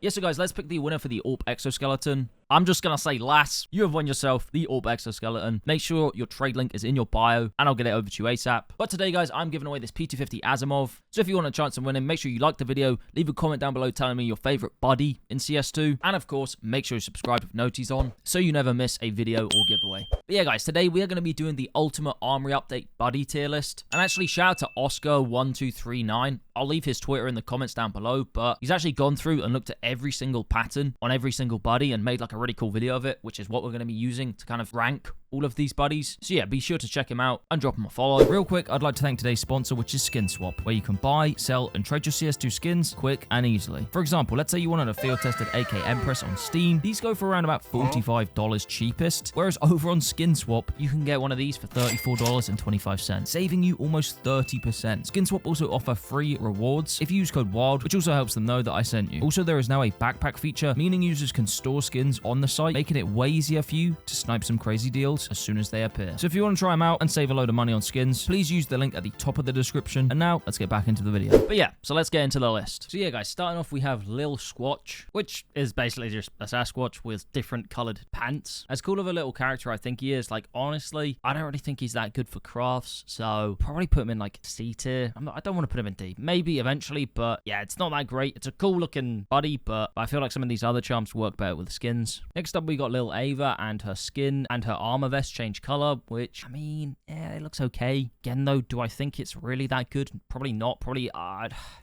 Yeah, so guys, let's pick the winner for the AWP exoskeleton. I'm just going to say, lass, you have won yourself the AWP exoskeleton. Make sure your trade link is in your bio, and I'll get it over to you ASAP. But today, guys, I'm giving away this P250 Asimov. So if you want a chance of winning, make sure you like the video, leave a comment down below telling me your favorite buddy in CS2, and of course, make sure you subscribe with noties on, so you never miss a video or giveaway. But yeah, guys, today we are going to be doing the Ultimate Armory Update buddy tier list. And actually, shout out to Oscar1239. I'll leave his Twitter in the comments down below, but he's actually gone through and looked at every single pattern on every single buddy and made like a really cool video of it, which is what we're going to be using to kind of rank all of these buddies. So yeah, be sure to check him out and drop him a follow. Real quick, I'd like to thank today's sponsor, which is SkinSwap, where you can buy, sell, and trade your CS2 skins quick and easily. For example, let's say you wanted a field-tested AK Empress on Steam. These go for around about $45 cheapest, whereas over on SkinSwap, you can get one of these for $34.25, saving you almost 30%. SkinSwap also offer free rewards if you use code WILD, which also helps them know that I sent you. Also, there is now a backpack feature, meaning users can store skins on the site, making it way easier for you to snipe some crazy deals as soon as they appear. So if you want to try them out and save a load of money on skins, please use the link at the top of the description. And now, let's get back into the video. But yeah, so let's get into the list. So yeah, guys, starting off, we have Lil Squatch, which is basically just a Sasquatch with different colored pants. As cool of a little character I think he is, like, honestly, I don't really think he's that good for crafts, so probably put him in, like, C tier. I don't want to put him in D. Maybe eventually, but yeah, it's not that great. It's a cool looking buddy, but I feel like some of these other charms work better with skins. Next up, we got Lil Ava, and her skin and her armor vest change color, which, I mean, yeah, it looks okay. Again, though, do I think it's really that good? Probably not. Probably,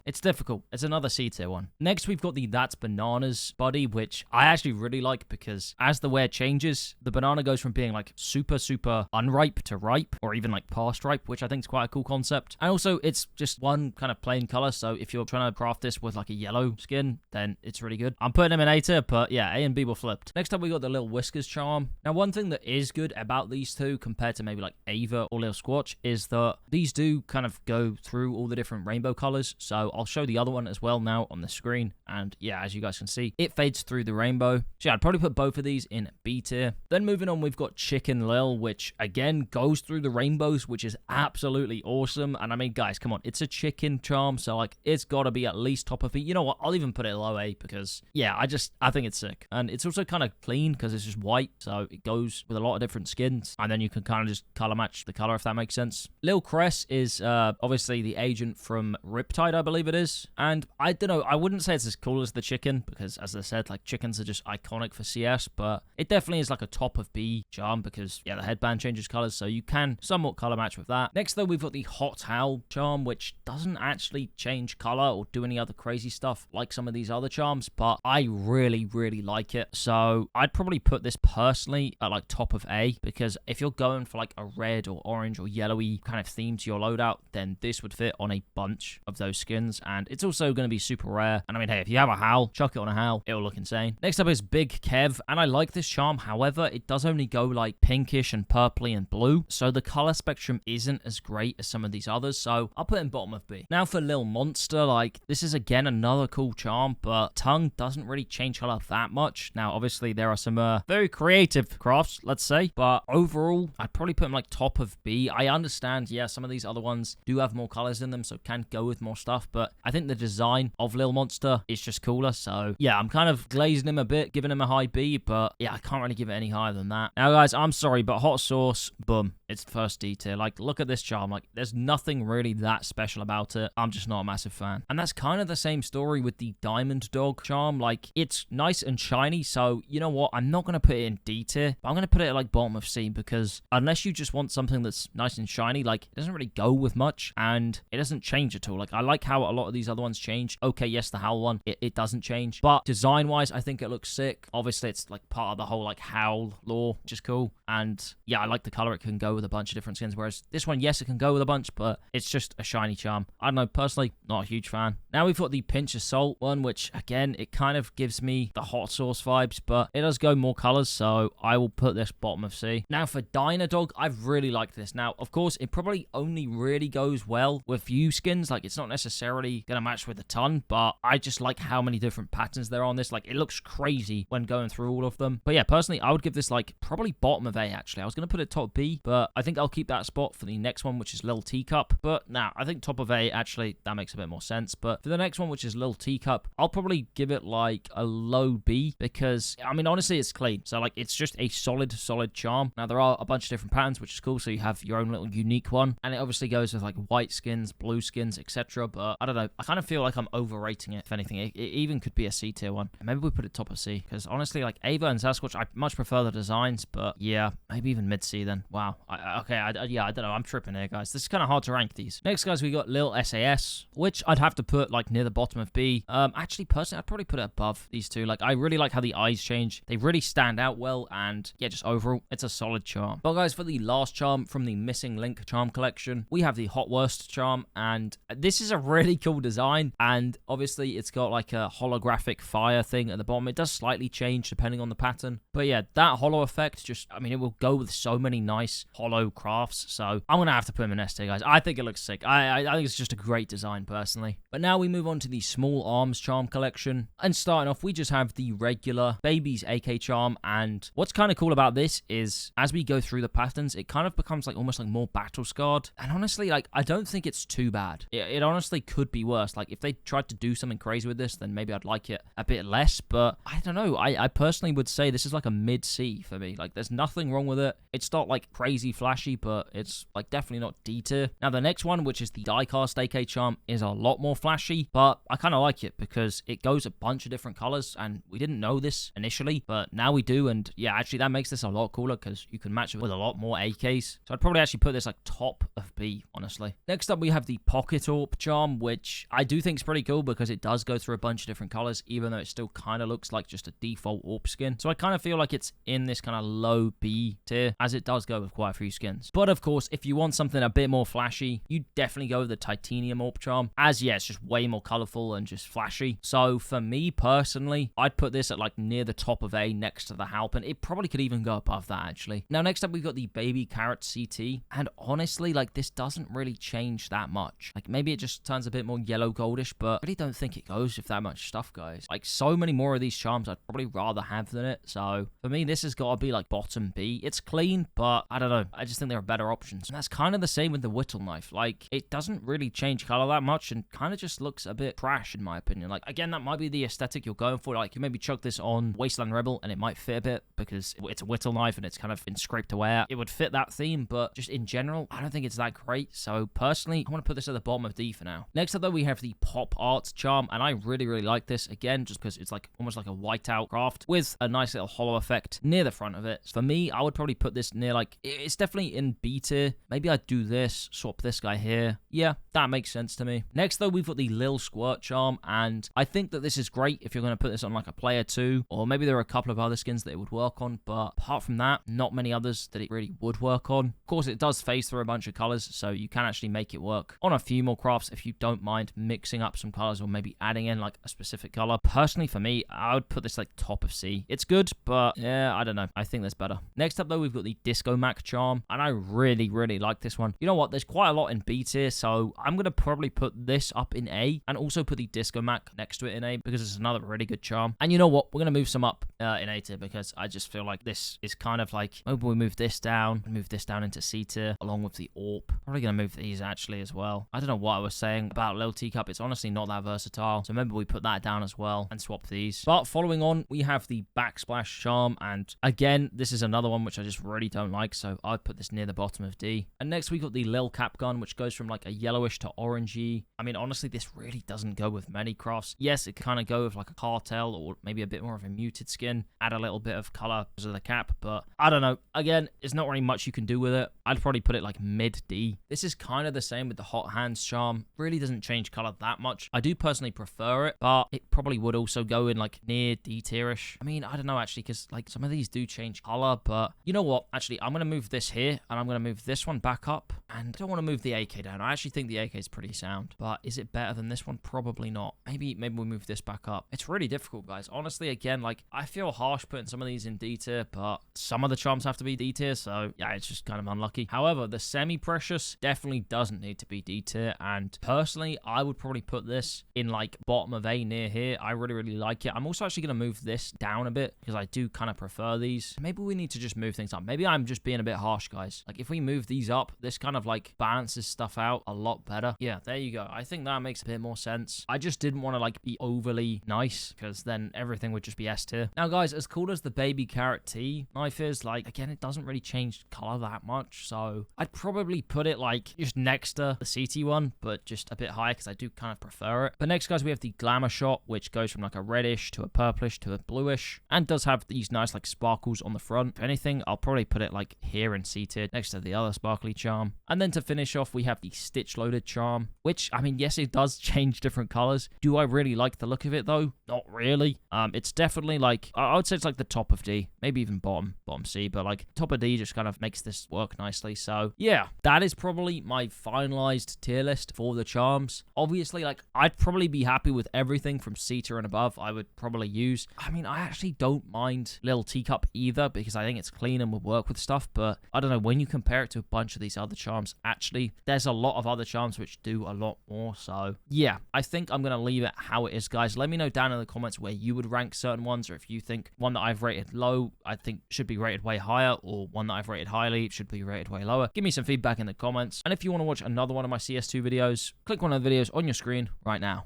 it's difficult. It's another C tier one. Next, we've got the That's Bananas buddy, which I actually really like because as the wear changes, the banana goes from being like super, super unripe to ripe, or even like past ripe, which I think is quite a cool concept. And also, it's just one kind of plain color, so if you're trying to craft this with like a yellow skin, then it's really good. I'm putting him in A tier, but yeah, A and B were flipped. Next up, we got the Lil Whiskers charm. Now, one thing that is good about these two compared to maybe like Ava or Lil Squatch is that these do kind of go through all the different rainbow colors. So I'll show the other one as well now on the screen. And yeah, as you guys can see, it fades through the rainbow. So yeah, I'd probably put both of these in B tier. Then moving on, we've got Chicken Lil, which again goes through the rainbows, which is absolutely awesome. And I mean, guys, come on, it's a chicken charm, so like it's got to be at least top of B. You know what? I'll even put it low A because yeah, I think it's sick. And it's also kind of clean because it's just white, so it goes with a lot of different skins. And then you can kind of just color match the color if that makes sense. Lil Cress is obviously the agent from Riptide, I believe it is. And I don't know, I wouldn't say it's as cool as the chicken because, as I said, like chickens are just iconic for CS, but it definitely is like a top of B charm because yeah, the headband changes colors, so you can somewhat color match with that. Next though, we've got the Hot Howl charm, which doesn't actually change color or do any other crazy stuff like some of these other charms, but I really, really like it. So I'd probably put this personally at like top of A because if you're going for like a red or orange or yellowy kind of theme to your loadout, then this would fit on a bunch of those skins, and it's also going to be super rare. And I mean, hey, if you have a Howl, chuck it on a Howl, it'll look insane. Next up is Big Kev, and I like this charm. However, it does only go like pinkish and purpley and blue, so the color spectrum isn't as great as some of these others, so I'll put it in bottom of B. Now for Lil Monster, like this is again another cool charm, but tongue doesn't really change color that much. Now obviously there are some very creative crafts, let's say, but overall I'd probably put him like top of B. I understand, yeah, some of these other ones do have more colors in them, so can go with more stuff, but I think the design of Lil Monster is just cooler, so yeah, I'm kind of glazing him a bit, giving him a high B, but yeah, I can't really give it any higher than that. Now guys, I'm sorry, but Hot Sauce, boom, it's first D tier. Like, look at this charm. Like, there's nothing really that special about it. I'm just not a massive fan. And that's kind of the same story with the Diamond Dog charm. Like, it's nice and shiny, so you know what? I'm not going to put it in D tier, but I'm going to put it at, like, bottom of C because unless you just want something that's nice and shiny, like, it doesn't really go with much, and it doesn't change at all. Like, I like how a lot of these other ones change. Okay, yes, the Howl one, it doesn't change, but design-wise, I think it looks sick. Obviously, it's, like, part of the whole, like, Howl lore, which is cool, and yeah, I like the color. It can go with a bunch of different skins, whereas this one, yes, it can go with a bunch, but it's just a shiny charm. I don't know, personally, not a huge fan. Now we've got the Pinch of Salt one, which, again, it kind of gives me the Hot Sauce vibes, but it does go more colors, so I will put this bottom of C. Now for Dynadog, I've really liked this. Now, of course, it probably only really goes well with few skins. Like, it's not necessarily going to match with a ton, but I just like how many different patterns there are on this. Like, it looks crazy when going through all of them. But yeah, personally, I would give this, like, probably bottom of A, actually. I was going to put it top B, but I think I'll keep that spot for the next one, which is Lil Teacup. But now, I think top of A, actually, that makes a bit more sense. But for the next one, which is Lil Teacup, I'll probably give it, like, a low B, because, I mean, honestly, it's clean. So, like, it's just a solid charm. Now, there are a bunch of different patterns, which is cool, so you have your own little unique one. And it obviously goes with, like, white skins, blue skins, etc. But, I don't know, I kind of feel like I'm overrating it, if anything. It even could be a C tier one. Maybe we put it top of C, because, honestly, like, Ava and Sasquatch, I much prefer the designs, but, yeah, maybe even mid-C then. Wow. Yeah, I don't know, I'm tripping here, guys. This is kind of hard to rank these. Next, guys, we got Lil SAS, which I'd have to put, like, near the bottom of B. Actually, personally, I'd probably put it above these two. Like, I really like how the eyes change. They really stand out well, and, yeah, just overall, it's a solid charm. But, guys, for the last charm from the Missing Link charm collection, we have the Hot Worst charm, and this is a really cool design, and obviously, it's got, like, a holographic fire thing at the bottom. It does slightly change depending on the pattern, but, yeah, that holo effect just, I mean, it will go with so many nice holo crafts, so I'm gonna have to put him in S tier, guys. I think it looks sick. I think it's just a great design, personally. But now we move on to the Small Arms charm collection, and starting off, we just have the regular Baby's AK charm, and what's kind of cool about this is, as we go through the patterns, it kind of becomes, like, almost, like, more battle-scarred, and honestly, like, I don't think it's too bad. It honestly could be worse. Like, if they tried to do something crazy with this, then maybe I'd like it a bit less, but I don't know. I personally would say this is, like, a mid-C for me. Like, there's nothing wrong with it. It's not, like, crazy flashy, but it's, like, definitely not D tier. Now, the next one, which is the Diecast AK charm, is a lot more flashy, but I kind of like it because it goes a bunch of different colors, and we didn't know this initially, but now we do, and yeah, actually, that makes this a lot cooler because you can match it with a lot more AKs. So I'd probably actually put this, like, top of B, honestly. Next up, we have the Pocket Orp charm, which I do think is pretty cool because it does go through a bunch of different colors, even though it still kind of looks like just a default Orp skin. So I kind of feel like it's in this kind of low B tier, as it does go with quite a few skins. But of course, if you want something a bit more flashy, you definitely go with the Titanium Orp charm, as yeah, it's just way more colorful and just flashy. So for me personally, I'd put this at, like, near the top of A next to the Halpin. It probably could even go above that, actually. Now, next up, we've got the Baby Carrot CT, and honestly, like, this doesn't really change that much. Like, maybe it just turns a bit more yellow goldish, but I really don't think it goes with that much stuff, guys. Like, so many more of these charms I'd probably rather have than it. So for me, this has got to be, like, bottom B. It's clean, but I don't know. I just think there are better options. And that's kind of the same with the Whittle knife. Like, it doesn't really change color that much and kind of just looks a bit trash, in my opinion. Like, again, that might be the aesthetic you're going for. Like, you maybe chuck this on Wasteland Rebel and it might fit a bit because it's a Whittle knife and it's kind of been scraped away at. It would fit that theme, but just in general, I don't think it's that great. So personally, I want to put this at the bottom of D for now. Next up, though, we have the Pop Art charm, and I really like this, again, just because it's, like, almost like a whiteout craft with a nice little hollow effect near the front of it. So for me, I would probably put this near, like, it's definitely in B tier. Maybe I'd do this, swap this guy here. Yeah, that makes sense to me. Next, though, we've got the Lil Squirt charm, and I think that this is great if you're going to put this on, like, a player 2, or maybe there are a couple of other skins that it would work on, but apart from that, not many others that it really would work on. Of course, it does phase through a bunch of colors, so you can actually make it work on a few more crafts if you don't mind mixing up some colors or maybe adding in, like, a specific color. Personally, for me, I would put this, like, top of C. It's good, but yeah, I don't know. I think there's better. Next up, though, we've got the Disco Mac charm, and I really like this one. You know what? There's quite a lot in B tier, so I'm going to probably put this up in A and also put the Disco Mac next to it in A because it's another really good charm. And you know what? We're going to move some up in A tier because I just feel like this is kind of like, maybe we move this down into C tier along with the Orp. Probably going to move these actually as well. I don't know what I was saying about Lil Teacup. It's honestly not that versatile. So maybe we put that down as well and swap these. But following on, we have the Backsplash charm. And again, this is another one which I just really don't like. So I'd put this near the bottom of D. And next we got the Lil Cap gun, which goes from, like, a yellowish to orangey. I mean, honestly, this really doesn't go with many crafts. Yes, it kind of go with, like, a cartel or maybe a bit more of a muted skin. Add a little bit of color because of the cap. But I don't know. Again, there's not really much you can do with it. I'd probably put it, like, mid D. This is kind of the same with the Hot Hands charm. Really doesn't change color that much. I do personally prefer it, but it probably would also go in, like, near D tierish. I mean, I don't know actually, because, like, some of these do change color, but you know what? Actually, I'm going to move this here and I'm going to move this one back up, and I don't want to move the AK down. I actually think the AK is pretty sound, but is it better than this one? Probably not. Maybe we move this back up. It's really difficult, guys. Honestly, again, like, I feel harsh putting some of these in D tier, but some of the charms have to be D tier, so yeah, it's just kind of unlucky. However, the semi-precious definitely doesn't need to be D tier, and personally, I would probably put this in like bottom of A near here. I really, really like it. I'm also actually going to move this down a bit because I do kind of prefer these. Maybe we need to just move things up. Maybe I'm just being a bit harsh, guys. Like if we move these up, this kind of like balances stuff out a lot better. Yeah, there you go. I think that makes a bit more sense. I just didn't want to like be overly nice because then everything would just be S tier. Now, guys, as cool as the baby carrot tea knife is, like, again, it doesn't really change color that much, so I'd probably put it like just next to the CT one, but just a bit higher because I do kind of prefer it. But next, guys, we have the glamour shot, which goes from like a reddish to a purplish to a bluish, and does have these nice like sparkles on the front. If anything, I'll probably put it like here in C tier next to the other sparkly charm. And then to finish off, we have the stitch loaded charm, which, I mean, yes, it does change different colors. Do I really like the look of it though? Not really. It's definitely like, I would say it's like the top of D, maybe even bottom C, but like top of D just kind of makes this work nicely. So yeah, that is probably my finalized tier list for the charms. Obviously, like I'd probably be happy with everything from C tier and above. I would probably use, I mean, I actually don't mind Little Teacup either because I think it's clean and will work with stuff, but I don't know, when you compare it to a bunch of these other charms, actually there's a lot of other charms which do a lot more. So yeah, I think I'm gonna leave it how it is, guys. Let me know down in the comments where you would rank certain ones, or if you think one that I've rated low I think should be rated way higher, or one that I've rated highly should be rated way lower. Give me some feedback in the comments, and if you want to watch another one of my CS2 videos, click one of the videos on your screen right now.